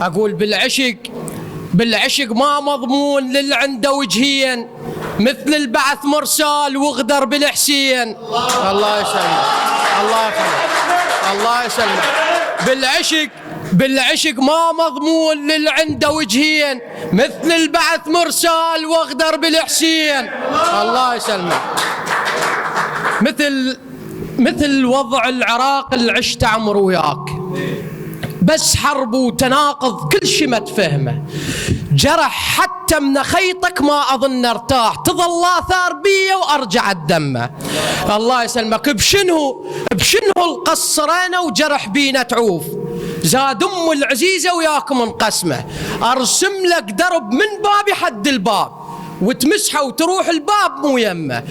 أقول بالعشق ما مضمون للي عنده وجهين، مثل البعث مرسال وغدر بالحسين. الله يسلمك، الله يخليك، الله يسلمك. بالعشق ما مضمون للي عنده وجهين، مثل البعث مرسال وغدر بالحسين. الله يسلمك. مثل وضع العراق اللي عشت عمر وياك، بس حرب وتناقض كل شي ما تفهمه، جرح حتى من خيطك ما أظن ارتاح، تظل آثار بي وأرجع الدمه. الله يسلمك. بشنو القصرينا وجرح بينا تعوف، زاد أم العزيزة وياكم انقسمه، أرسم لك درب من بابي حد الباب وتمسحه وتروح الباب مو يمه.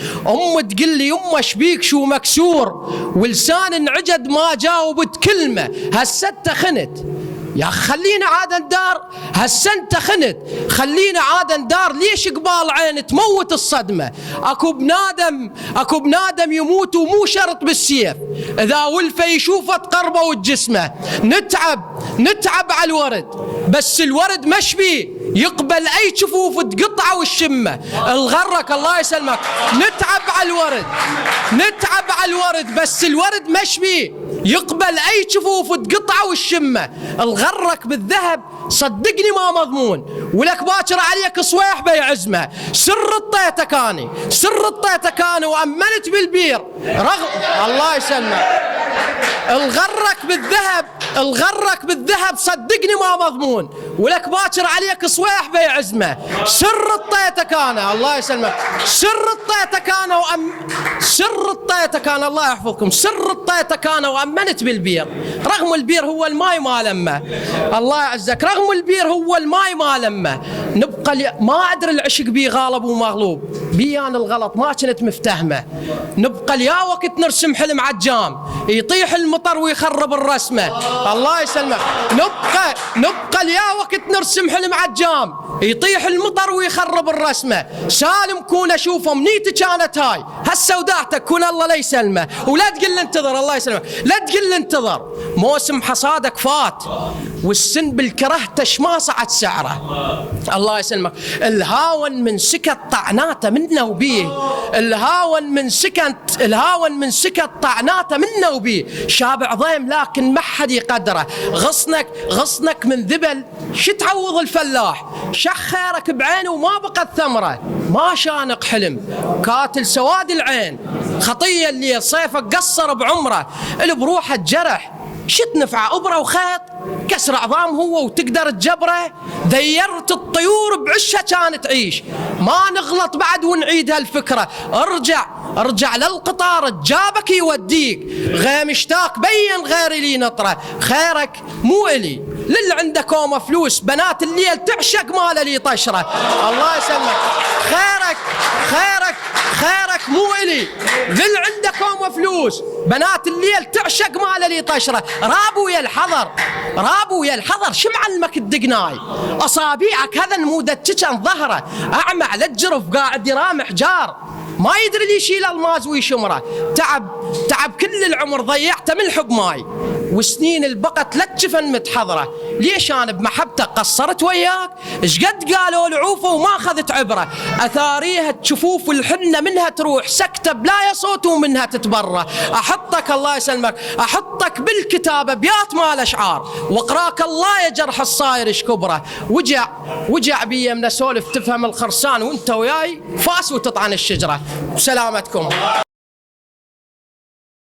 تقول لي يمه شبيك شو مكسور، ولسان انعجد ما جاوبت كلمه. هسه انت خنت يا خلينا عاد ندار، هسه انت خنت خلينا عاد ندار. ليش قبال عين تموت الصدمه؟ اكو بنادم يموت ومو شرط بالسيف، اذا ولفه يشوفه تقربه وتجسمه. نتعب على الورد، بس الورد مشبي يقبل اي جفوف تقطعه والشمه. الغرك الله يسلمك. نتعب على الورد، بس الورد مشبي يقبل اي جفوف تقطعه والشمه. الغرك بالذهب صدقني ما مضمون، ولك باكر عليك صويح بيعزمه. سر الطيتك اني وامنت بالبير رغم الله يسلمك. الغرك بالذهب صدقني ما مضمون، ولك باكر عليك صويح بيعزمه. سر الطيتك انا الله يسلمك. سر الطيتك انا الله يحفظكم. سر الطيتك انا وامنت بالبير رغم البير هو الماي ما لمه. الله يعزك. رغم البير هو الماي ما لمه. نبقى ما ادري العشق بي غالب ومغلوب، بي انا الغلط ما كنت مفتهمه. نبقى ليا وقت نرسم حلم عجام، يطيح المطر ويخرب الرسمه. الله يسلمك. نبقى ليا وقت نرسم حلم عجام، يطيح المطر ويخرب الرسمه. سالم كون اشوفه منيتي كانت هاي، هسه وداعتك كون الله لا يسلمه. ولا تقل انتظر الله يسلمك، لا تقل انتظر، موسم حصادك فات والسن بالكرهتش ما صعد سعره. الله يسلمك. الهاون من سكت طعناته منه وبيه، الهاون من سكت طعناته منه وبيه. شاب عظيم لكن ما حد يقدره، غصنك من ذبل شو تعوض الفلاح. شخ خيرك بعينه وما بقت ثمره، ما شانق حلم قاتل سواد العين. خطيه اللي صيفك قصر بعمره، اللي بروحه جرح شت نفعه ابره وخيط، كسر عظام هو وتقدر تجبره. ذيرت الطيور بعشها كانت تعيش، ما نغلط بعد ونعيد هالفكره. ارجع للقطار جابك يوديك، غير مشتاق بين غيري لي نطره. خيرك مو الي للي عنده كومه فلوس، بنات الليل تعشق مال لي طشره. الله يسلمك. خيرك مو الي للي عنده كومه فلوس، بنات الليل تعشق مال لي طشره. رابو يا الحذر شو معلمك الدقناي، اصابيعك هذا مودتشن ظهره، اعمى على الجرف قاعد يرامي حجار، ما يدري لي يشيل الماز ويشمره. تعب كل العمر ضيعته من الحب ماي، وسنين البقت لا تشفن متحضره. ليش انا بمحبتك قصرت وياك؟ ايش قد قالوا العوفه وما اخذت عبره. اثاريها تشوفوف والحنه منها تروح، سكته بلا صوت ومنها تتبرى. احطك الله يسلمك، احطك بالكتابه بيات مال اشعار، واقراك الله يا جرح الصاير ايش كبره. وجع بي من اسولف تفهم الخرسان، وانت وياي فاس وتطعن الشجره. سلامتكم.